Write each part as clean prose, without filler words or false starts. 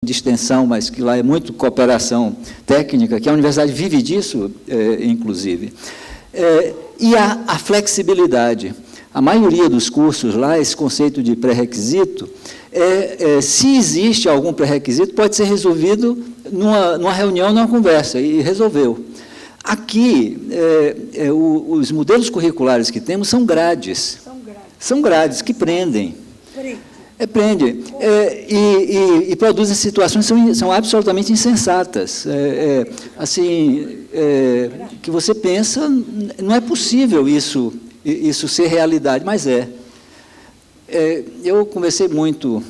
de extensão, mas que lá é muito cooperação técnica, que a universidade vive disso, inclusive. E a flexibilidade. A maioria dos cursos lá, esse conceito de pré-requisito, se existe algum pré-requisito, pode ser resolvido numa reunião, numa conversa, e resolveu. Aqui, os modelos curriculares que temos são grades. São grades que prendem. Prende. E produzem situações que são absolutamente insensatas. Que você pensa, não é possível isso ser realidade, mas é. Eu conversei muito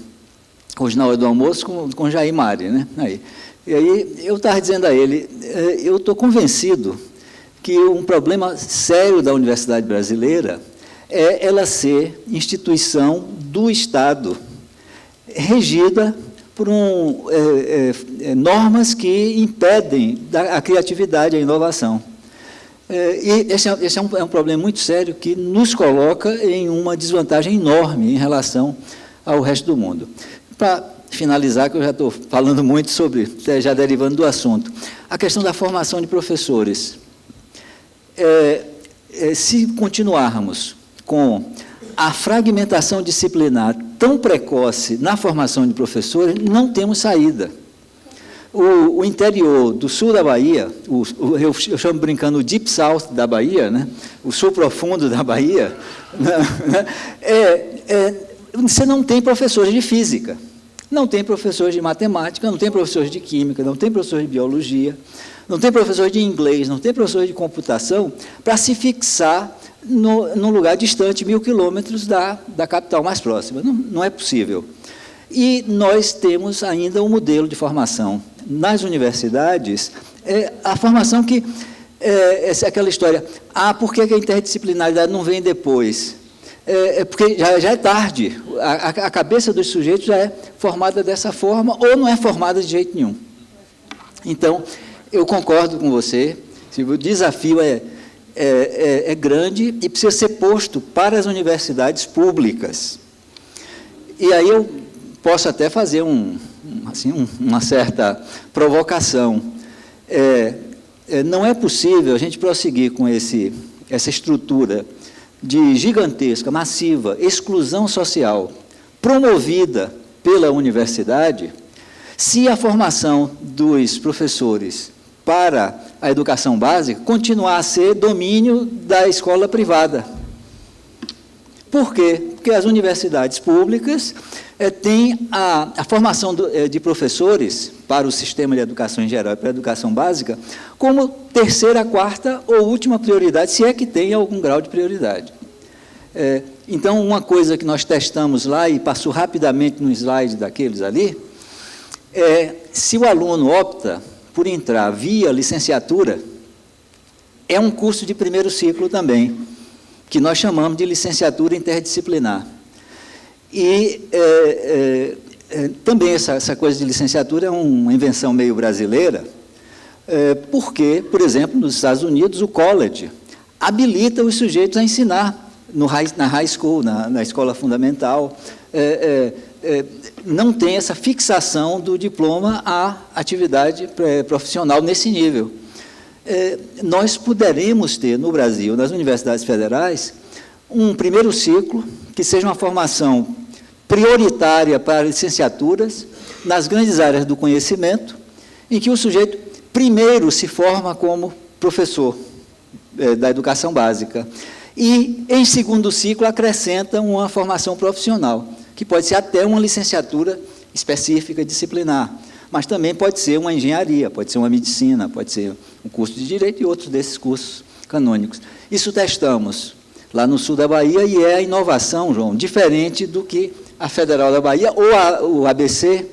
hoje na hora do almoço com Jair Mari, né? E aí eu estava dizendo a ele, eu estou convencido que um problema sério da universidade brasileira é ela ser instituição do Estado, regida por normas que impedem a criatividade e a inovação. E esse é um problema muito sério que nos coloca em uma desvantagem enorme em relação ao resto do mundo. Para finalizar, que eu já estou falando muito sobre, já derivando do assunto, a questão da formação de professores. Se continuarmos com a fragmentação disciplinar tão precoce na formação de professores, não temos saída. O interior do sul da Bahia, eu chamo brincando o Deep South da Bahia, né? O sul profundo da Bahia, você não tem professores de física, não tem professores de matemática, não tem professores de química, não tem professores de biologia, não tem professores de inglês, não tem professores de computação para se fixar num lugar distante, 1000 quilômetros da capital mais próxima. Não é possível. E nós temos ainda um modelo de formação nas universidades, a formação que, aquela história, por que a interdisciplinaridade não vem depois? Porque já é tarde, a cabeça dos sujeitos já é formada dessa forma, ou não é formada de jeito nenhum. Então, eu concordo com você, o desafio é grande e precisa ser posto para as universidades públicas. E aí eu posso até fazer uma certa provocação. Não é possível a gente prosseguir com essa estrutura de gigantesca, massiva, exclusão social promovida pela universidade, se a formação dos professores para a educação básica continuar a ser domínio da escola privada. Por quê? Porque as universidades públicas têm a formação de professores para o sistema de educação em geral e para a educação básica como terceira, quarta ou última prioridade, se é que tem algum grau de prioridade. Então, uma coisa que nós testamos lá e passou rapidamente no slide daqueles ali, se o aluno opta por entrar via licenciatura, é um curso de primeiro ciclo também, que nós chamamos de licenciatura interdisciplinar. E também essa coisa de licenciatura é uma invenção meio brasileira, porque, por exemplo, nos Estados Unidos, o college habilita os sujeitos a ensinar na high school, na escola fundamental, não tem essa fixação do diploma à atividade profissional nesse nível. Nós poderemos ter no Brasil, nas universidades federais, um primeiro ciclo que seja uma formação prioritária para licenciaturas nas grandes áreas do conhecimento, em que o sujeito primeiro se forma como professor da educação básica e, em segundo ciclo, acrescenta uma formação profissional, que pode ser até uma licenciatura específica disciplinar, mas também pode ser uma engenharia, pode ser uma medicina, pode ser um curso de direito e outros desses cursos canônicos. Isso testamos lá no sul da Bahia e é a inovação, João, diferente do que a Federal da Bahia ou o ABC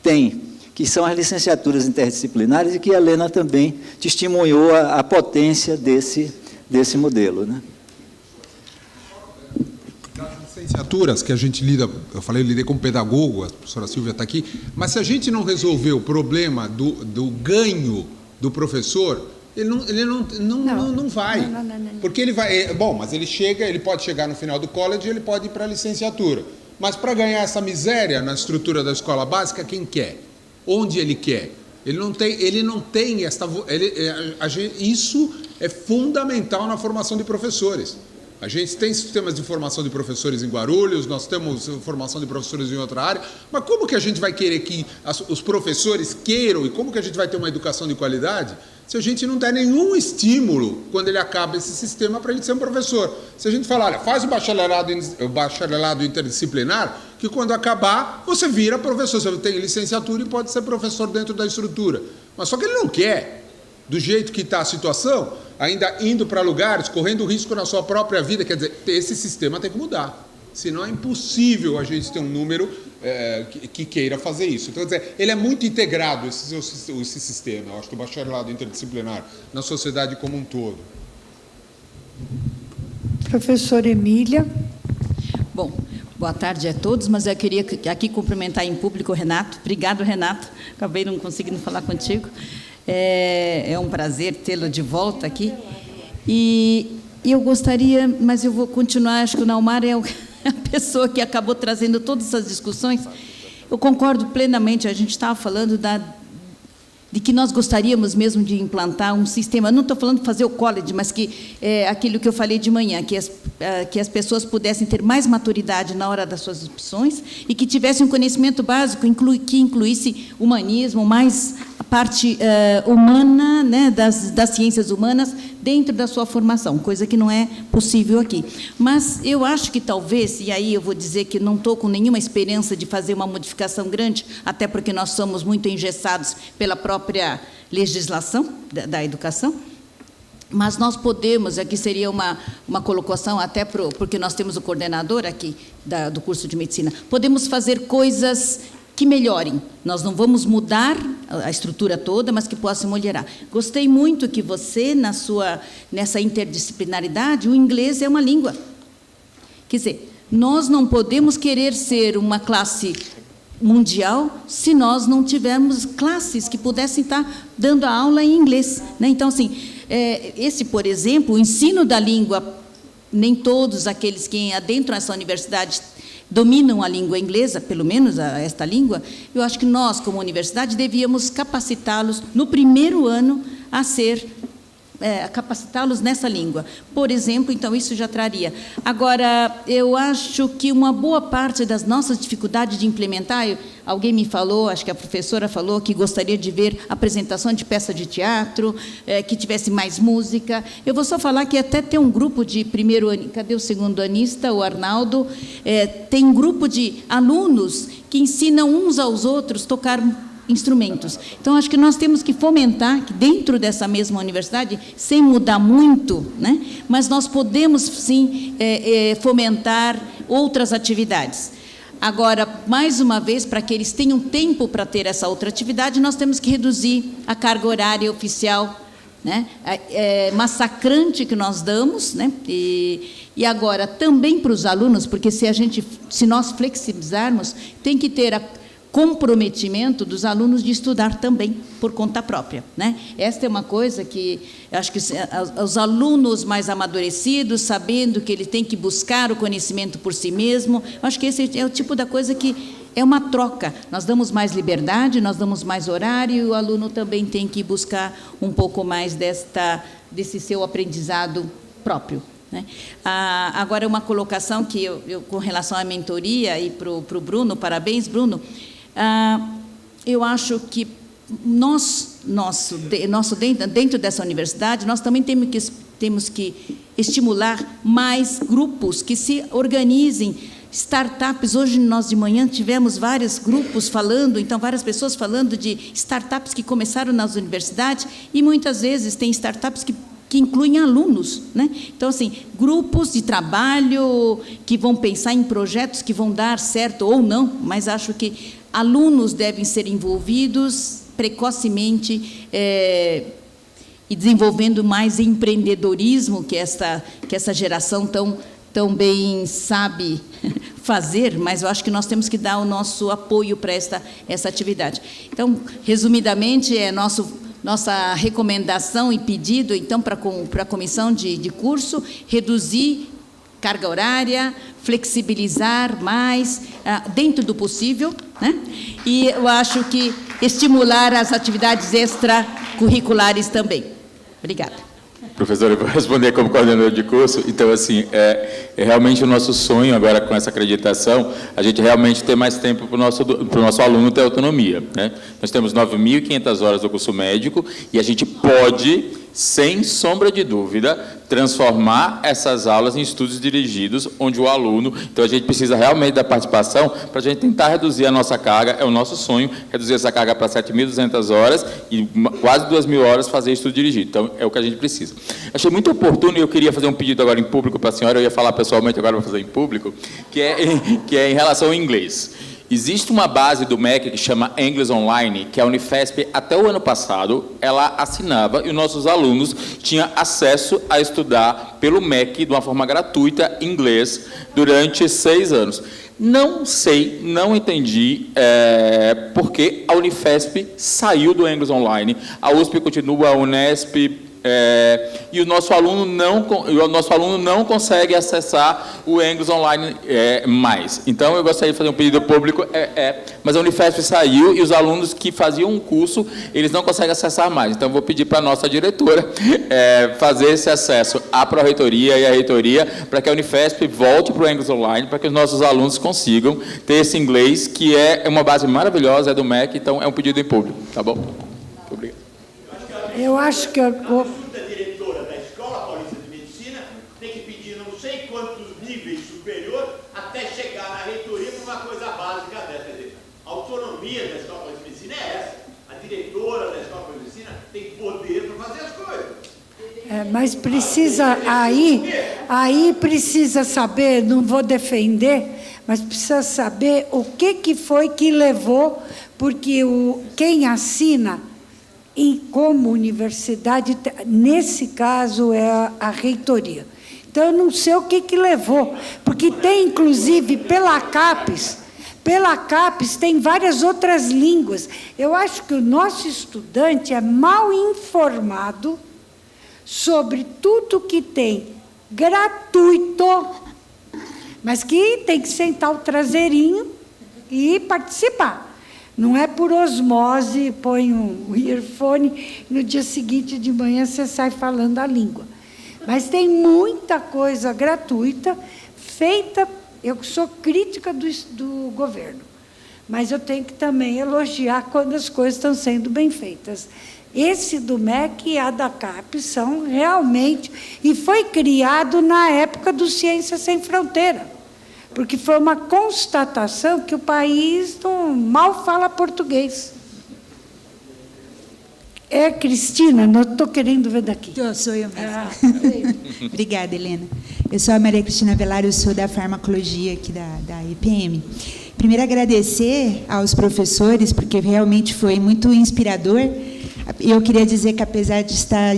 tem, que são as licenciaturas interdisciplinares e que a Helena também testemunhou a potência desse modelo, né? Licenciaturas que a gente lida, eu lidei com pedagogo, a professora Silvia está aqui, mas se a gente não resolver o problema do ganho do professor, ele não vai. Não. Porque ele vai, mas ele pode chegar no final do college, ele pode ir para a licenciatura. Mas para ganhar essa miséria na estrutura da escola básica, quem quer? onde ele quer. Ele não tem esta... Isso é fundamental na formação de professores. A gente tem sistemas de formação de professores em Guarulhos, nós temos formação de professores em outra área, mas como que a gente vai querer que os professores queiram e como que a gente vai ter uma educação de qualidade se a gente não der nenhum estímulo quando ele acaba esse sistema para ele ser um professor? Se a gente falar, olha, faz o bacharelado interdisciplinar, que quando acabar você vira professor, você tem licenciatura e pode ser professor dentro da estrutura. Mas só que ele não quer. Do jeito que está a situação, ainda indo para lugares, correndo risco na sua própria vida. Quer dizer, esse sistema tem que mudar. Senão é impossível a gente ter um número que queira fazer isso. Então, quer dizer, ele é muito integrado, esse sistema, eu acho que o bacharelado interdisciplinar, na sociedade como um todo. Professora Emília. Bom, boa tarde a todos, mas eu queria aqui cumprimentar em público o Renato. Obrigado, Renato. Acabei não conseguindo falar contigo. É um prazer tê-lo de volta aqui. E eu gostaria, mas eu vou continuar, acho que o Naumar é a pessoa que acabou trazendo todas essas discussões. Eu concordo plenamente, a gente estava falando de que nós gostaríamos mesmo de implantar um sistema, não estou falando de fazer o college, mas que aquilo que eu falei de manhã, que as pessoas pudessem ter mais maturidade na hora das suas opções e que tivessem um conhecimento básico que incluísse humanismo, mais a parte humana, né, das ciências humanas dentro da sua formação, coisa que não é possível aqui. Mas eu acho que talvez, e aí eu vou dizer que não estou com nenhuma esperança de fazer uma modificação grande, até porque nós somos muito engessados pela própria legislação da educação, mas nós podemos, aqui seria uma colocação até porque nós temos o coordenador aqui do curso de medicina, podemos fazer coisas que melhorem. Nós não vamos mudar a estrutura toda, mas que possam melhorar. Gostei muito que você, nessa interdisciplinaridade, o inglês é uma língua. Quer dizer, nós não podemos querer ser uma classe mundial se nós não tivermos classes que pudessem estar dando a aula em inglês, né? Então, assim, por exemplo, o ensino da língua, nem todos aqueles que adentram essa universidade dominam a língua inglesa, pelo menos esta língua. Eu acho que nós, como universidade, devíamos capacitá-los no primeiro ano a capacitá-los nessa língua. Por exemplo, então, isso já traria. Agora, eu acho que uma boa parte das nossas dificuldades de implementar, alguém me falou, acho que a professora falou, que gostaria de ver apresentação de peça de teatro, que tivesse mais música. Eu vou só falar que até tem um grupo de primeiro ano, cadê o segundo anista, o Arnaldo? Tem um grupo de alunos que ensinam uns aos outros tocar instrumentos. Então, acho que nós temos que fomentar, que dentro dessa mesma universidade, sem mudar muito, né, mas nós podemos, sim, fomentar outras atividades. Agora, mais uma vez, para que eles tenham tempo para ter essa outra atividade, nós temos que reduzir a carga horária oficial, né, massacrante que nós damos, né, e agora, também para os alunos, porque se nós flexibilizarmos, tem que ter comprometimento dos alunos de estudar também por conta própria, né? Esta é uma coisa que eu acho que os alunos mais amadurecidos, sabendo que ele tem que buscar o conhecimento por si mesmo, eu acho que esse é o tipo da coisa que é uma troca. Nós damos mais liberdade, nós damos mais horário, e o aluno também tem que buscar um pouco mais desse seu aprendizado próprio, né? Agora, uma colocação que com relação à mentoria e para o Bruno, parabéns, Bruno. Eu acho que dentro dessa universidade, nós também temos que estimular mais grupos que se organizem, startups. Hoje, nós de manhã tivemos vários grupos falando, então várias pessoas falando de startups que começaram nas universidades, e muitas vezes tem startups que incluem alunos, né? Então, assim, grupos de trabalho que vão pensar em projetos que vão dar certo ou não, mas acho que alunos devem ser envolvidos precocemente e desenvolvendo mais empreendedorismo, que essa geração tão bem sabe fazer, mas eu acho que nós temos que dar o nosso apoio para essa atividade. Então, resumidamente, nossa recomendação e pedido, então, para a comissão de curso, reduzir carga horária, flexibilizar mais, dentro do possível, né? E eu acho que estimular as atividades extracurriculares também. Obrigada. Professor, eu vou responder como coordenador de curso. Então, assim, é realmente o nosso sonho agora com essa acreditação, a gente realmente ter mais tempo para o nosso aluno ter autonomia, né? Nós temos 9.500 horas do curso médico e a gente pode, sem sombra de dúvida, transformar essas aulas em estudos dirigidos, onde o aluno... Então, a gente precisa realmente da participação para a gente tentar reduzir a nossa carga, é o nosso sonho, reduzir essa carga para 7.200 horas e quase 2.000 horas fazer estudo dirigido. Então, é o que a gente precisa. Achei muito oportuno, e eu queria fazer um pedido agora em público para a senhora, eu ia falar pessoalmente, agora vou fazer em público, que é em relação ao inglês. Existe uma base do MEC que chama English Online, que a Unifesp, até o ano passado, ela assinava e os nossos alunos tinham acesso a estudar pelo MEC, de uma forma gratuita, inglês, durante 6 anos. Não sei, não entendi por que a Unifesp saiu do English Online. A USP continua, a Unesp... e o nosso aluno não consegue acessar o English Online mais. Então, eu gostaria de fazer um pedido público, mas a Unifesp saiu e os alunos que faziam um curso, eles não conseguem acessar mais. Então, eu vou pedir para a nossa diretora fazer esse acesso à Pró-Reitoria e à Reitoria, para que a Unifesp volte para o English Online, para que os nossos alunos consigam ter esse inglês, que é uma base maravilhosa, é do MEC, então é um pedido em público, tá bom? Muito obrigado. Eu acho que... A diretora da Escola Paulista de Medicina tem que pedir não sei quantos níveis superior até chegar na reitoria para uma coisa básica dessa. Quer dizer, a autonomia da Escola Paulista de Medicina é essa. A diretora da Escola Paulista de Medicina tem poder para fazer as coisas. mas precisa aí precisa saber, não vou defender, mas precisa saber o que foi que levou, porque quem assina como universidade, nesse caso, é a reitoria. Então, eu não sei o que levou, porque tem, inclusive, pela CAPES tem várias outras línguas. Eu acho que o nosso estudante é mal informado sobre tudo que tem gratuito, mas que tem que sentar o traseirinho e participar. Não é por osmose, põe um earphone, e no dia seguinte de manhã você sai falando a língua. Mas tem muita coisa gratuita feita. Eu sou crítica do governo, mas eu tenho que também elogiar quando as coisas estão sendo bem feitas. Esse do MEC e a da CAP são realmente... E foi criado na época do Ciência Sem Fronteira, porque foi uma constatação que o país mal fala português. Cristina, não estou querendo ver daqui. Sou eu mesma. Obrigada, Helena. Eu sou a Maria Cristina Velar, eu sou da farmacologia aqui da EPM. Primeiro, agradecer aos professores, porque realmente foi muito inspirador. Eu queria dizer que, apesar de estar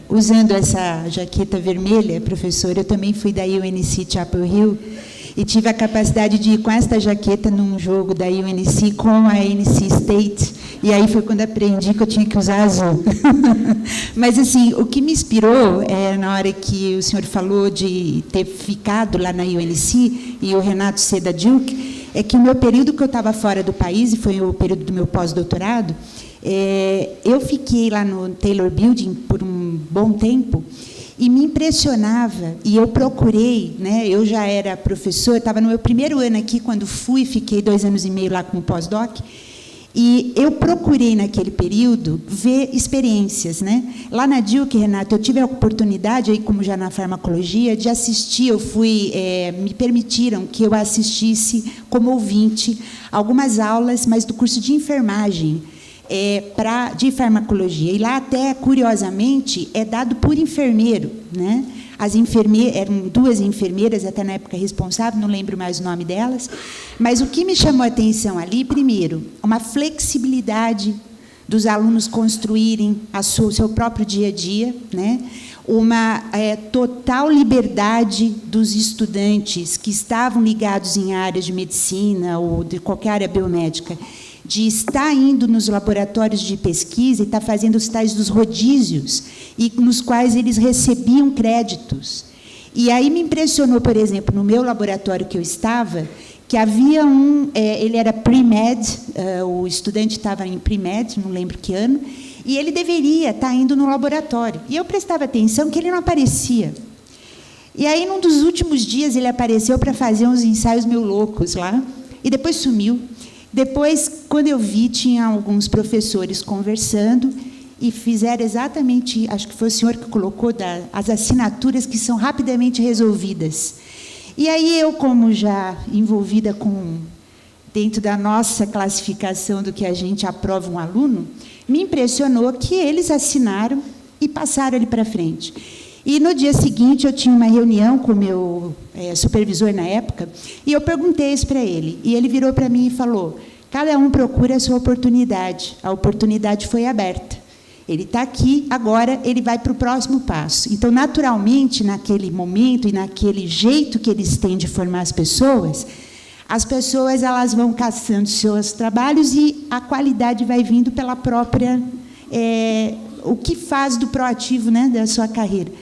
usando essa jaqueta vermelha, professor, eu também fui da UNC Chapel Hill, e tive a capacidade de ir com esta jaqueta num jogo da UNC com a NC State, e aí foi quando aprendi que eu tinha que usar azul. Mas, assim, o que me inspirou, na hora que o senhor falou de ter ficado lá na UNC, e o Renato C. da Duke, é que o meu período que eu estava fora do país, e foi o período do meu pós-doutorado, eu fiquei lá no Taylor Building por um bom tempo, e me impressionava, e eu procurei, né, eu já era professora, estava no meu primeiro ano aqui, quando fui, fiquei 2 anos e meio lá como pós-doc, e eu procurei, naquele período, ver experiências, né? Lá na Duke, Renato, eu tive a oportunidade, aí, como já na farmacologia, de assistir, me permitiram que eu assistisse, como ouvinte, algumas aulas, mas do curso de enfermagem, de farmacologia. E lá, até, curiosamente, é dado por enfermeiro, né? As enfermeiras, eram 2 enfermeiras, até na época responsável, não lembro mais o nome delas, mas o que me chamou a atenção ali, primeiro, uma flexibilidade dos alunos construírem o seu próprio dia a dia, né? Uma total liberdade dos estudantes que estavam ligados em áreas de medicina ou de qualquer área biomédica, de estar indo nos laboratórios de pesquisa e estar fazendo os tais dos rodízios, e nos quais eles recebiam créditos. E aí me impressionou, por exemplo, no meu laboratório que eu estava, que havia ele era pre-med, o estudante estava em pre-med, não lembro que ano, e ele deveria estar indo no laboratório. E eu prestava atenção que ele não aparecia. E aí, num dos últimos dias, ele apareceu para fazer uns ensaios meio loucos lá, e depois sumiu. Depois, quando eu vi, tinha alguns professores conversando, e fizeram exatamente, acho que foi o senhor que colocou, as assinaturas que são rapidamente resolvidas. E aí eu, como já envolvida dentro da nossa classificação do que a gente aprova um aluno, me impressionou que eles assinaram e passaram ele para frente. E no dia seguinte eu tinha uma reunião com o meu supervisor na época, e eu perguntei isso para ele. E ele virou para mim e falou: cada um procura a sua oportunidade. A oportunidade foi aberta. Ele está aqui, agora ele vai para o próximo passo. Então, naturalmente, naquele momento e naquele jeito que eles têm de formar as pessoas elas vão caçando seus trabalhos e a qualidade vai vindo pela própria... o que faz do proativo, né, da sua carreira.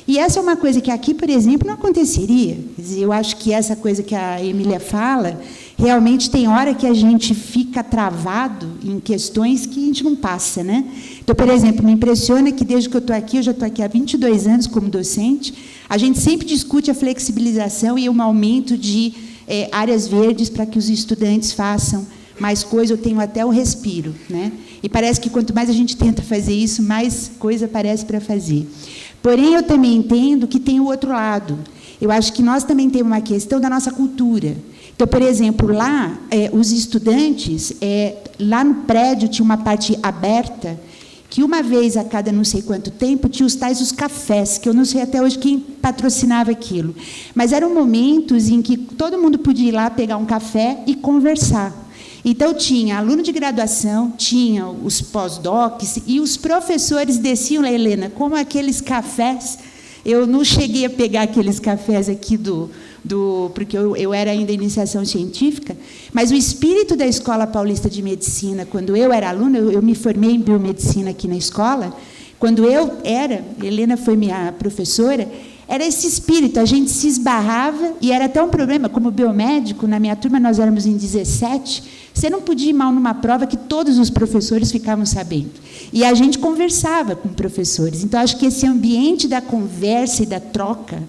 E essa é uma coisa que aqui, por exemplo, não aconteceria. Quer dizer, eu acho que essa coisa que a Emília fala, realmente tem hora que a gente fica travado em questões que a gente não passa, né? Então, por exemplo, me impressiona que desde que eu estou aqui, eu já estou aqui há 22 anos como docente, a gente sempre discute a flexibilização e um aumento de áreas verdes para que os estudantes façam mais coisa. Eu tenho até o respiro, né? E parece que quanto mais a gente tenta fazer isso, mais coisa aparece para fazer. Porém, eu também entendo que tem o outro lado. Eu acho que nós também temos uma questão da nossa cultura. Então, por exemplo, lá, os estudantes, lá no prédio tinha uma parte aberta, que uma vez a cada não sei quanto tempo tinha os cafés, que eu não sei até hoje quem patrocinava aquilo. Mas eram momentos em que todo mundo podia ir lá pegar um café e conversar. Então, tinha aluno de graduação, tinha os pós-docs, e os professores desciam lá, Helena, como aqueles cafés. Eu não cheguei a pegar aqueles cafés aqui porque eu era ainda iniciação científica, mas o espírito da Escola Paulista de Medicina, quando eu era aluna, eu me formei em biomedicina aqui na escola, quando Helena foi minha professora, era esse espírito, a gente se esbarrava, e era até um problema, como biomédico, na minha turma nós éramos em 17, você não podia ir mal numa prova que todos os professores ficavam sabendo. E a gente conversava com professores. Então, acho que esse ambiente da conversa e da troca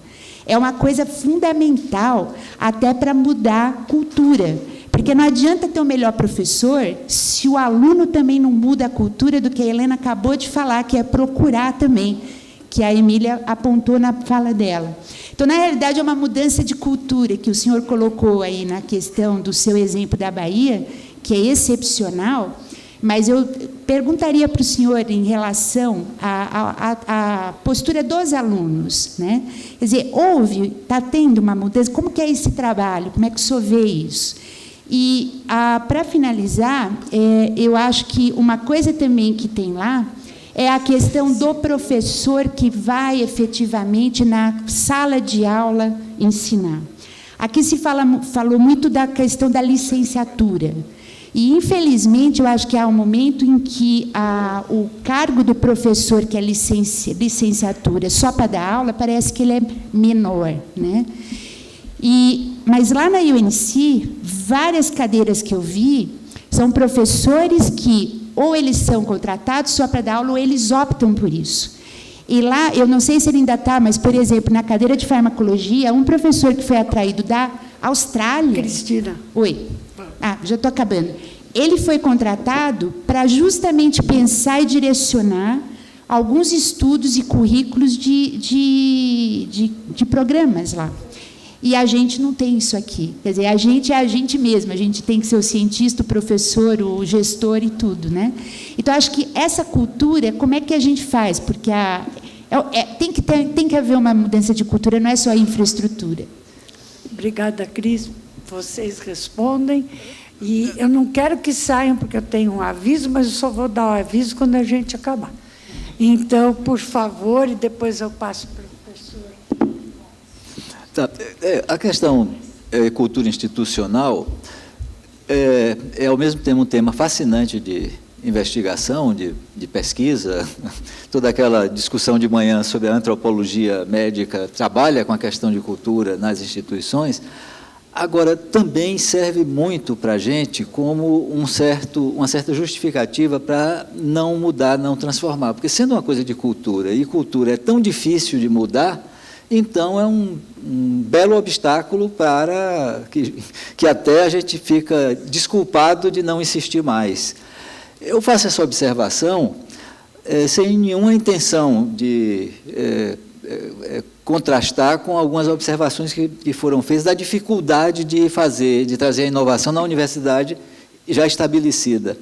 é uma coisa fundamental até para mudar a cultura. Porque não adianta ter o melhor professor se o aluno também não muda a cultura do que a Helena acabou de falar, que é procurar também, que a Emília apontou na fala dela. Então, na realidade, é uma mudança de cultura que o senhor colocou aí na questão do seu exemplo da Bahia, que é excepcional, mas eu perguntaria para o senhor em relação à postura dos alunos, né? Quer dizer, está tendo uma mudança, como que é esse trabalho, como é que o senhor vê isso? E, para finalizar, eu acho que uma coisa também que tem lá é a questão do professor que vai efetivamente na sala de aula ensinar. Aqui se falou muito da questão da licenciatura. E, infelizmente, eu acho que há um momento em que o cargo do professor, que é licenciatura, só para dar aula, parece que ele é menor, né? Mas lá na UNC, várias cadeiras que eu vi são professores que ou eles são contratados só para dar aula, ou eles optam por isso. E lá, eu não sei se ele ainda está, mas, por exemplo, na cadeira de farmacologia, um professor que foi atraído da Austrália... Cristina. Oi. Já estou acabando. Ele foi contratado para justamente pensar e direcionar alguns estudos e currículos de programas lá. E a gente não tem isso aqui. Quer dizer, a gente é a gente mesmo, a gente tem que ser o cientista, o professor, o gestor e tudo, né? Então, acho que essa cultura, como é que a gente faz? Porque tem que haver uma mudança de cultura, não é só a infraestrutura. Obrigada, Cris. Vocês respondem. E eu não quero que saiam, porque eu tenho um aviso, mas eu só vou dar o aviso quando a gente acabar. Então, por favor, e depois eu passo para o professor. Tá. A questão cultura institucional é ao mesmo tempo um tema fascinante de investigação, de pesquisa. Toda aquela discussão de manhã sobre a antropologia médica trabalha com a questão de cultura nas instituições. Agora, também serve muito para a gente como uma certa justificativa para não mudar, não transformar. Porque, sendo uma coisa de cultura, e cultura é tão difícil de mudar, então é um belo obstáculo para que até a gente fica desculpado de não insistir mais. Eu faço essa observação sem nenhuma intenção de contrastar com algumas observações que foram feitas da dificuldade de trazer a inovação na universidade já estabelecida.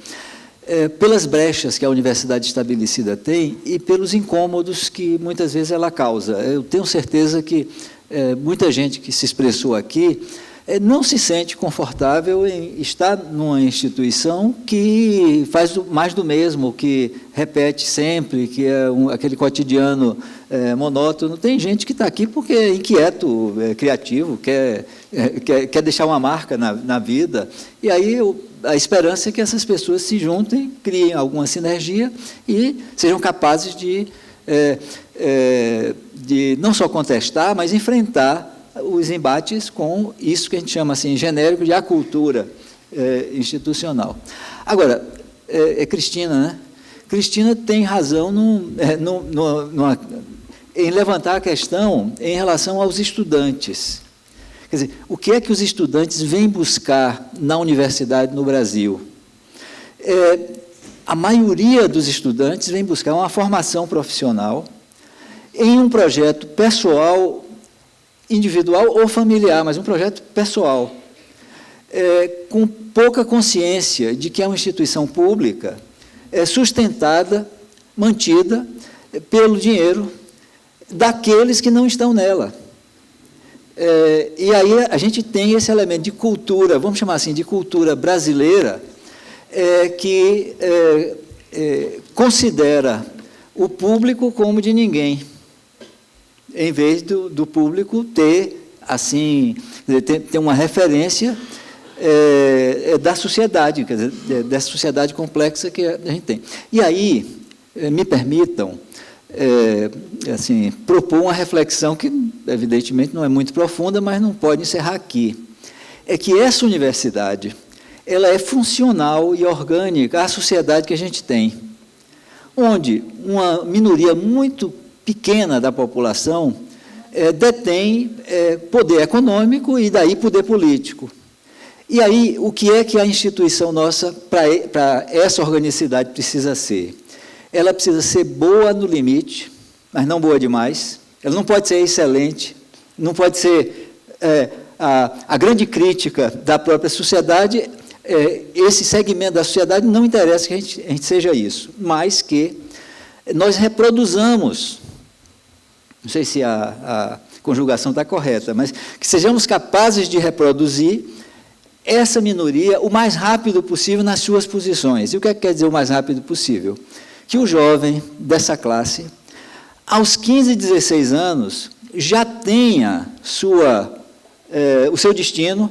Pelas brechas que a universidade estabelecida tem e pelos incômodos que muitas vezes ela causa. Eu tenho certeza que muita gente que se expressou aqui não se sente confortável em estar numa instituição que faz mais do mesmo, que repete sempre, que é aquele cotidiano monótono. Tem gente que está aqui porque é inquieto, criativo, quer deixar uma marca na vida. E aí a esperança é que essas pessoas se juntem, criem alguma sinergia e sejam capazes de não só contestar, mas enfrentar os embates com isso que a gente chama assim, genérico de acultura institucional. Agora, Cristina, né? Cristina tem razão em levantar a questão em relação aos estudantes. Quer dizer, o que é que os estudantes vêm buscar na universidade no Brasil? A maioria dos estudantes vem buscar uma formação profissional em um projeto pessoal, individual ou familiar, mas um projeto pessoal, com pouca consciência de que é uma instituição pública sustentada, mantida pelo dinheiro daqueles que não estão nela. E aí a gente tem esse elemento de cultura, vamos chamar assim, de cultura brasileira, que considera o público como de ninguém, em vez do público ter, assim, ter uma referência da sociedade, quer dizer, dessa sociedade complexa que a gente tem. E aí, me permitam, assim, propor uma reflexão que, evidentemente, não é muito profunda, mas não pode encerrar aqui. É que essa universidade, ela é funcional e orgânica à sociedade que a gente tem, onde uma minoria muito pequena da população detém poder econômico e, daí, poder político. E aí, o que é que a instituição nossa, para essa organicidade, precisa ser? Ela precisa ser boa no limite, mas não boa demais. Ela não pode ser excelente, não pode ser a grande crítica da própria sociedade. Esse segmento da sociedade não interessa que a gente seja isso, mas que nós reproduzamos, não sei se a conjugação está correta, mas que sejamos capazes de reproduzir essa minoria o mais rápido possível nas suas posições. E o que quer dizer o mais rápido possível? Que o jovem dessa classe, aos 15, 16 anos, já tenha o seu destino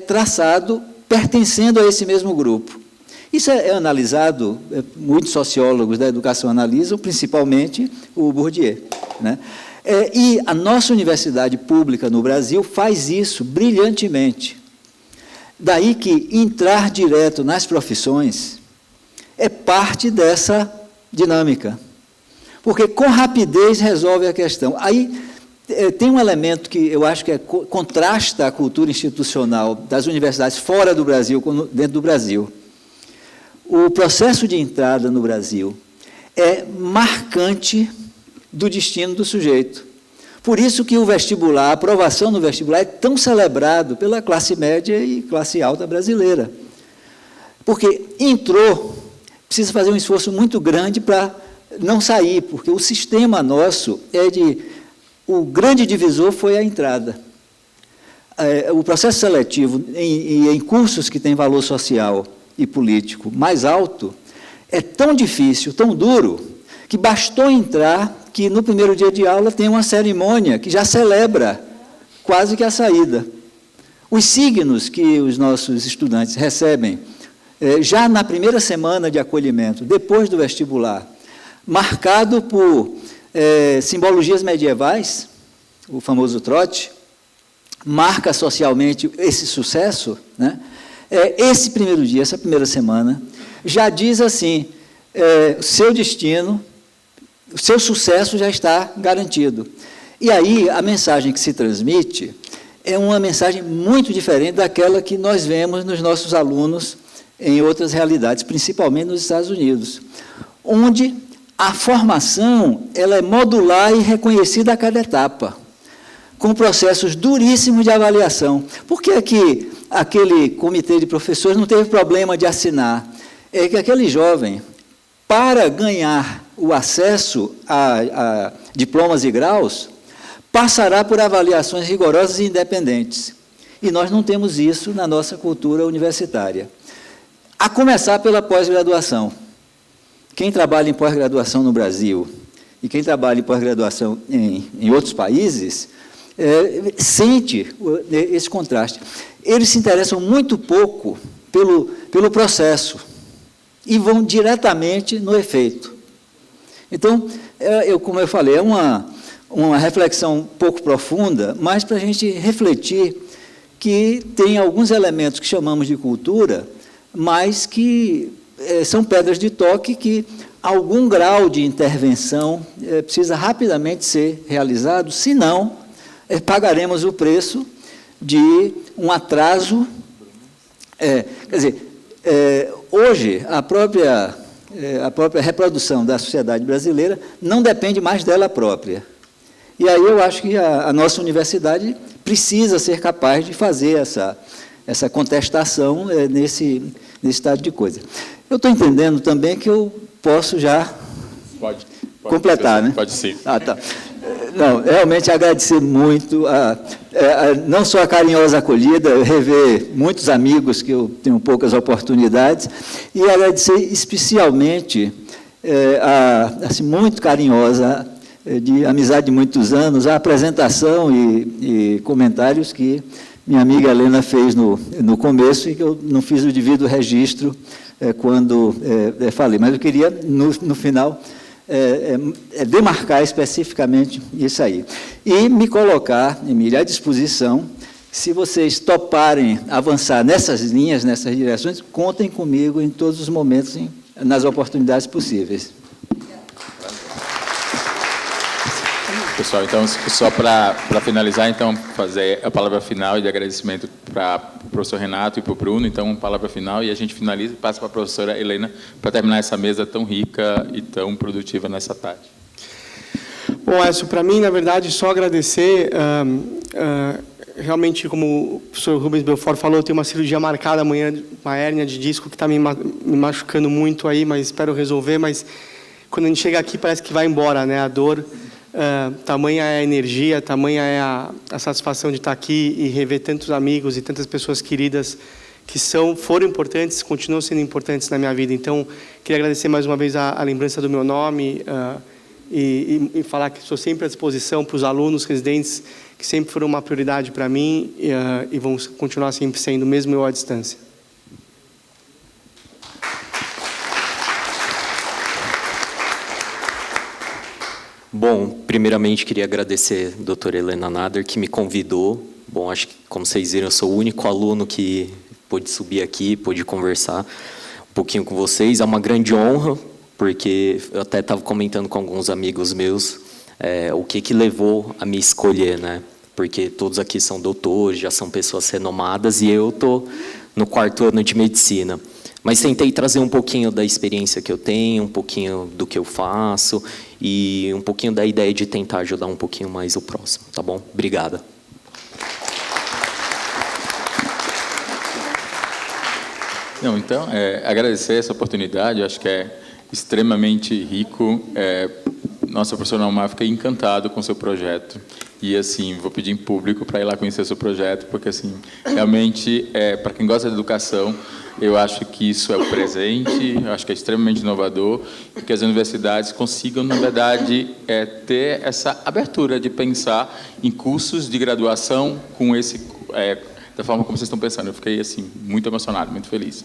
traçado pertencendo a esse mesmo grupo. Isso é analisado, muitos sociólogos da educação analisam, principalmente o Bourdieu, né? E a nossa universidade pública no Brasil faz isso brilhantemente. Daí que entrar direto nas profissões é parte dessa dinâmica, porque com rapidez resolve a questão. Aí tem um elemento que eu acho que contrasta a cultura institucional das universidades fora do Brasil com dentro do Brasil. O processo de entrada no Brasil é marcante do destino do sujeito. Por isso que o vestibular, a aprovação no vestibular é tão celebrado pela classe média e classe alta brasileira. Porque entrou, precisa fazer um esforço muito grande para não sair, porque o sistema nosso o grande divisor foi a entrada. O processo seletivo em cursos que têm valor social e político mais alto é tão difícil, tão duro, que bastou entrar que no primeiro dia de aula tem uma cerimônia que já celebra quase que a saída. Os signos que os nossos estudantes recebem já na primeira semana de acolhimento, depois do vestibular, marcado por simbologias medievais, o famoso trote, marca socialmente esse sucesso, né? Esse primeiro dia, essa primeira semana, já diz assim, o seu destino, o seu sucesso já está garantido. E aí, a mensagem que se transmite é uma mensagem muito diferente daquela que nós vemos nos nossos alunos em outras realidades, principalmente nos Estados Unidos, onde a formação ela é modular e reconhecida a cada etapa, com processos duríssimos de avaliação. Por que aqui aquele comitê de professores não teve problema de assinar? É que aquele jovem, para ganhar o acesso a diplomas e graus, passará por avaliações rigorosas e independentes. E nós não temos isso na nossa cultura universitária. A começar pela pós-graduação. Quem trabalha em pós-graduação no Brasil e quem trabalha em pós-graduação em outros países, sente esse contraste. Eles se interessam muito pouco pelo processo e vão diretamente no efeito. Então, como eu falei, é uma reflexão um pouco profunda, mas para a gente refletir que tem alguns elementos que chamamos de cultura, mas que são pedras de toque que algum grau de intervenção precisa rapidamente ser realizado, senão pagaremos o preço de um atraso. Quer dizer, hoje, a própria reprodução da sociedade brasileira não depende mais dela própria. E aí eu acho que a nossa universidade precisa ser capaz de fazer essa contestação nesse estado de coisa. Eu estou entendendo também que eu posso já completar, né? Pode sim. Ah, tá. Não, realmente agradecer muito, não só a carinhosa acolhida, rever muitos amigos que eu tenho poucas oportunidades, e agradecer especialmente, assim, muito carinhosa, de amizade de muitos anos, a apresentação e comentários que minha amiga Helena fez no começo e que eu não fiz o devido registro quando falei, mas eu queria, no final, demarcar especificamente isso aí. E me colocar, Emília, à disposição, se vocês toparem avançar nessas linhas, nessas direções, contem comigo em todos os momentos, nas oportunidades possíveis. Pessoal, então, só para finalizar, então, fazer a palavra final e de agradecimento para o professor Renato e para o Bruno, então, palavra final, e a gente finaliza e passa para a professora Helena para terminar essa mesa tão rica e tão produtiva nessa tarde. Bom, Écio, para mim, na verdade, só agradecer. Realmente, como o professor Rubens Belfort falou, eu tenho uma cirurgia marcada amanhã, uma hérnia de disco que está me machucando muito aí, mas espero resolver, mas quando a gente chega aqui parece que vai embora, né, a dor. Tamanha é a energia, tamanha é a satisfação de estar aqui e rever tantos amigos e tantas pessoas queridas que foram importantes, continuam sendo importantes na minha vida. Então, queria agradecer mais uma vez a lembrança do meu nome e falar que estou sempre à disposição para os alunos residentes, que sempre foram uma prioridade para mim e vão continuar sempre sendo, mesmo eu à distância. Bom, primeiramente queria agradecer a doutora Helena Nader, que me convidou. Bom, acho que, como vocês viram, eu sou o único aluno que pôde subir aqui, pôde conversar um pouquinho com vocês. É uma grande honra, porque eu até estava comentando com alguns amigos meus o que levou a me escolher, né? Porque todos aqui são doutores, já são pessoas renomadas, e eu estou no 4º ano de medicina. Mas tentei trazer um pouquinho da experiência que eu tenho, um pouquinho do que eu faço e um pouquinho da ideia de tentar ajudar um pouquinho mais o próximo, tá bom? Obrigada. Não, então, agradecer essa oportunidade, eu acho que é extremamente rico. Nossa, professor Naumar, fiquei encantado com o seu projeto. E, assim, vou pedir em público para ir lá conhecer o seu projeto, porque, assim, realmente, para quem gosta de educação, eu acho que isso é o presente, eu acho que é extremamente inovador, e que as universidades consigam, na verdade, ter essa abertura de pensar em cursos de graduação com da forma como vocês estão pensando. Eu fiquei, assim, muito emocionado, muito feliz.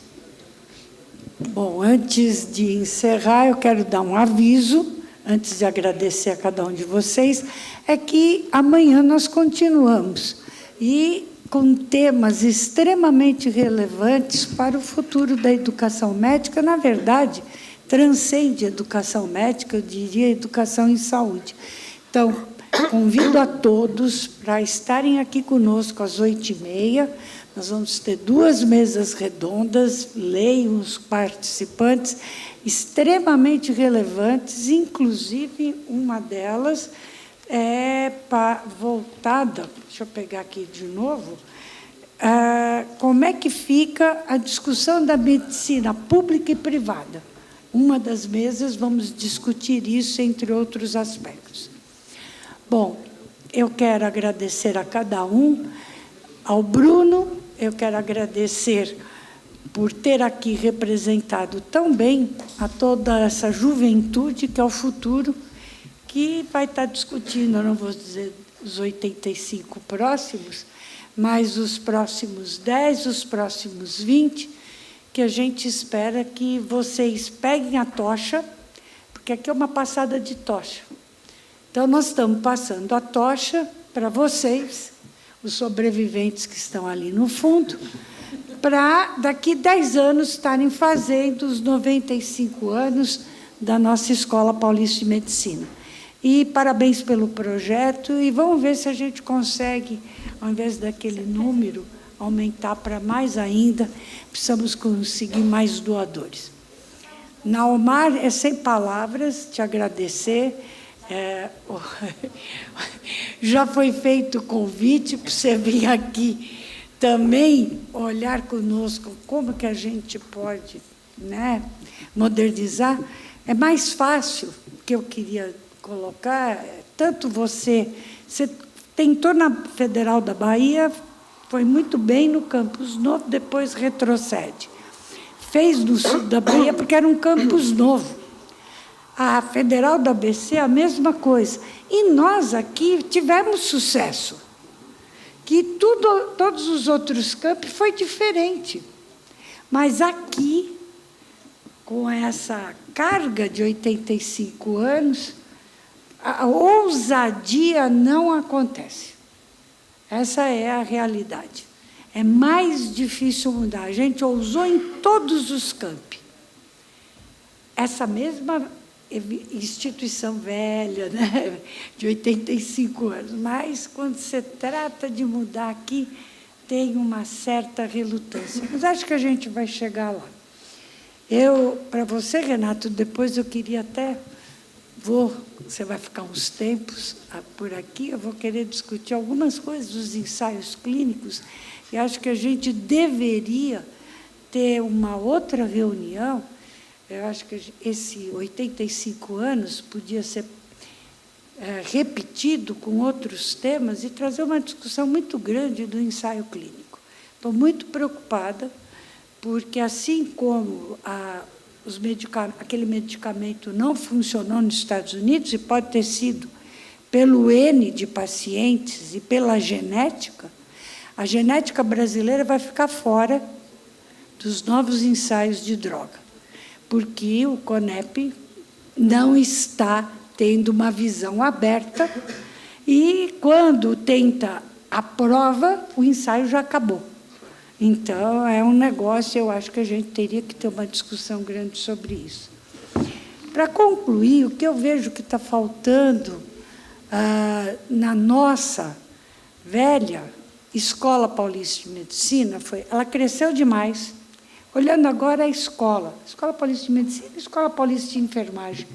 Bom, antes de encerrar, eu quero dar um aviso, antes de agradecer a cada um de vocês, é que amanhã nós continuamos. e com temas extremamente relevantes para o futuro da educação médica. Na verdade, transcende a educação médica, eu diria educação em saúde. Então, convido a todos para estarem aqui conosco às 8h30. Nós vamos ter 2 mesas redondas, leiam os participantes, extremamente relevantes, inclusive uma delas voltada, deixa eu pegar aqui de novo, como é que fica a discussão da medicina pública e privada. Uma das mesas vamos discutir isso, entre outros aspectos. Bom, eu quero agradecer a cada um, ao Bruno, eu quero agradecer por ter aqui representado tão bem a toda essa juventude, que é o futuro, que vai estar discutindo, eu não vou dizer os 85 próximos, mas os próximos 10, os próximos 20, que a gente espera que vocês peguem a tocha, porque aqui é uma passada de tocha. Então, nós estamos passando a tocha para vocês, os sobreviventes que estão ali no fundo, para, daqui 10 anos, estarem fazendo os 95 anos da nossa Escola Paulista de Medicina. E parabéns pelo projeto, e vamos ver se a gente consegue, ao invés daquele número, aumentar para mais ainda. Precisamos conseguir mais doadores. Naomar, é sem palavras te agradecer. Já foi feito o convite para você vir aqui também olhar conosco como que a gente pode, né, modernizar. É mais fácil, que eu queria colocar, tanto você tentou na Federal da Bahia, foi muito bem no campus novo, depois retrocede. Fez no sul da Bahia, porque era um campus novo. A Federal da ABC, a mesma coisa. E nós aqui tivemos sucesso. Que todos os outros campos foi diferente. Mas aqui, com essa carga de 85 anos, a ousadia não acontece. Essa é a realidade. É mais difícil mudar. A gente ousou em todos os campi. Essa mesma instituição velha, né, de 85 anos, mas, quando se trata de mudar aqui, tem uma certa relutância. Mas acho que a gente vai chegar lá. Para você, Renato, depois eu queria até... Você vai ficar uns tempos por aqui, eu vou querer discutir algumas coisas dos ensaios clínicos, e acho que a gente deveria ter uma outra reunião. Eu acho que esse 85 anos podia ser repetido com outros temas e trazer uma discussão muito grande do ensaio clínico. Estou muito preocupada, porque, assim como aquele medicamento não funcionou nos Estados Unidos, e pode ter sido pelo N de pacientes e pela genética, a genética brasileira vai ficar fora dos novos ensaios de droga, porque o CONEP não está tendo uma visão aberta, e, quando tenta a prova, o ensaio já acabou. Então, é um negócio, eu acho que a gente teria que ter uma discussão grande sobre isso. Para concluir, o que eu vejo que está faltando na nossa velha Escola Paulista de Medicina ela cresceu demais. Olhando agora a Escola Paulista de Medicina e a Escola Paulista de Enfermagem,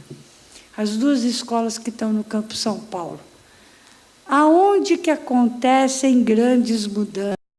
as duas escolas que estão no Campo São Paulo. Aonde que acontecem grandes mudanças?